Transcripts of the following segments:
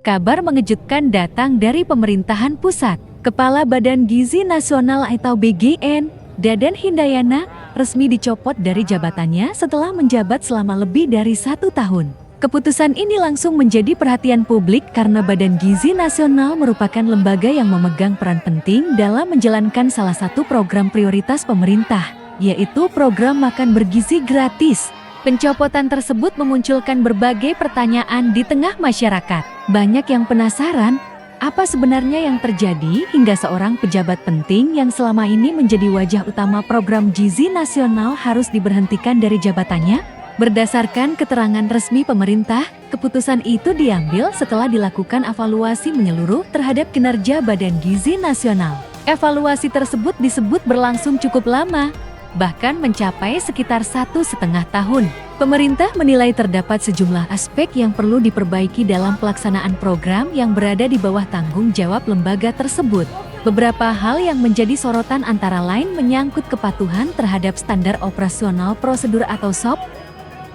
kabar mengejutkan datang dari pemerintahan pusat. Kepala Badan Gizi Nasional atau BGN, Dadan Hindayana, resmi dicopot dari jabatannya setelah menjabat selama lebih dari 1 tahun. Keputusan ini langsung menjadi perhatian publik karena Badan Gizi Nasional merupakan lembaga yang memegang peran penting dalam menjalankan salah satu program prioritas pemerintah, yaitu program makan bergizi gratis. Pencopotan tersebut memunculkan berbagai pertanyaan di tengah masyarakat. Banyak yang penasaran, apa sebenarnya yang terjadi hingga seorang pejabat penting yang selama ini menjadi wajah utama program gizi nasional harus diberhentikan dari jabatannya? Berdasarkan keterangan resmi pemerintah, keputusan itu diambil setelah dilakukan evaluasi menyeluruh terhadap kinerja Badan Gizi Nasional. Evaluasi tersebut disebut berlangsung cukup lama, bahkan mencapai sekitar 1,5 tahun. Pemerintah menilai terdapat sejumlah aspek yang perlu diperbaiki dalam pelaksanaan program yang berada di bawah tanggung jawab lembaga tersebut. Beberapa hal yang menjadi sorotan antara lain menyangkut kepatuhan terhadap standar operasional prosedur atau SOP,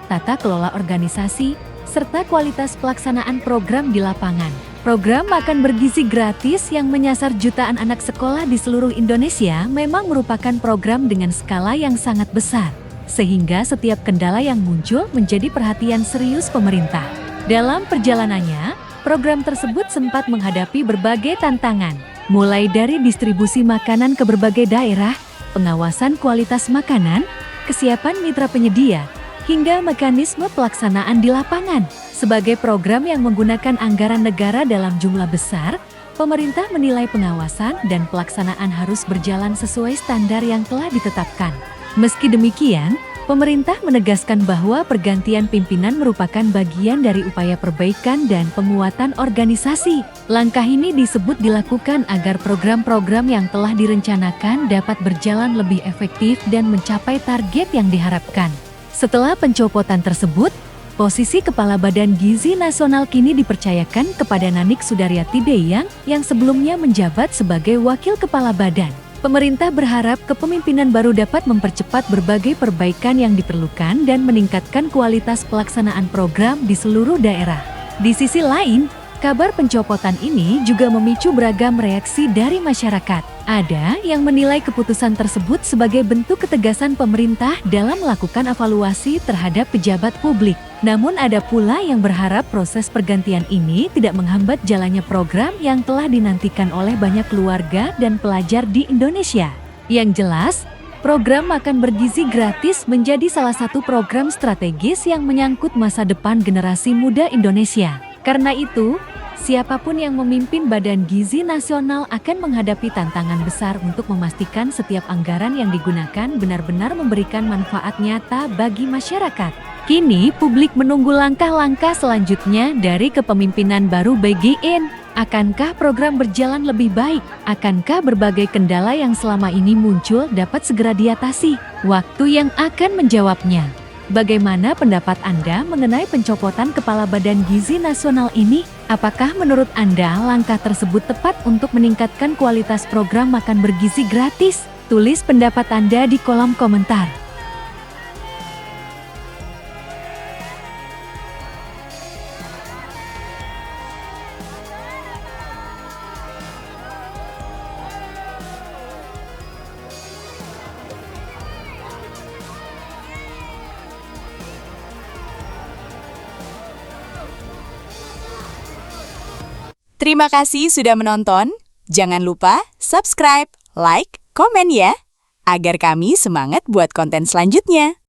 tata kelola organisasi, serta kualitas pelaksanaan program di lapangan. Program makan bergizi gratis yang menyasar jutaan anak sekolah di seluruh Indonesia memang merupakan program dengan skala yang sangat besar, sehingga setiap kendala yang muncul menjadi perhatian serius pemerintah. Dalam perjalanannya, program tersebut sempat menghadapi berbagai tantangan, mulai dari distribusi makanan ke berbagai daerah, pengawasan kualitas makanan, kesiapan mitra penyedia, hingga mekanisme pelaksanaan di lapangan. Sebagai program yang menggunakan anggaran negara dalam jumlah besar, pemerintah menilai pengawasan dan pelaksanaan harus berjalan sesuai standar yang telah ditetapkan. Meski demikian, pemerintah menegaskan bahwa pergantian pimpinan merupakan bagian dari upaya perbaikan dan penguatan organisasi. Langkah ini disebut dilakukan agar program-program yang telah direncanakan dapat berjalan lebih efektif dan mencapai target yang diharapkan. Setelah pencopotan tersebut, posisi Kepala Badan Gizi Nasional kini dipercayakan kepada Nanik Sudaryati Deyang yang sebelumnya menjabat sebagai Wakil Kepala Badan. Pemerintah berharap kepemimpinan baru dapat mempercepat berbagai perbaikan yang diperlukan dan meningkatkan kualitas pelaksanaan program di seluruh daerah. Di sisi lain, kabar pencopotan ini juga memicu beragam reaksi dari masyarakat. Ada yang menilai keputusan tersebut sebagai bentuk ketegasan pemerintah dalam melakukan evaluasi terhadap pejabat publik. Namun ada pula yang berharap proses pergantian ini tidak menghambat jalannya program yang telah dinantikan oleh banyak keluarga dan pelajar di Indonesia. Yang jelas, program makan bergizi gratis menjadi salah satu program strategis yang menyangkut masa depan generasi muda Indonesia. Karena itu, siapapun yang memimpin Badan Gizi Nasional akan menghadapi tantangan besar untuk memastikan setiap anggaran yang digunakan benar-benar memberikan manfaat nyata bagi masyarakat. Kini publik menunggu langkah-langkah selanjutnya dari kepemimpinan baru BGN. Akankah program berjalan lebih baik? Akankah berbagai kendala yang selama ini muncul dapat segera diatasi? Waktu yang akan menjawabnya. Bagaimana pendapat Anda mengenai pencopotan Kepala Badan Gizi Nasional ini? Apakah menurut Anda langkah tersebut tepat untuk meningkatkan kualitas program makan bergizi gratis? Tulis pendapat Anda di kolom komentar. Terima kasih sudah menonton. Jangan lupa subscribe, like, komen ya, agar kami semangat buat konten selanjutnya.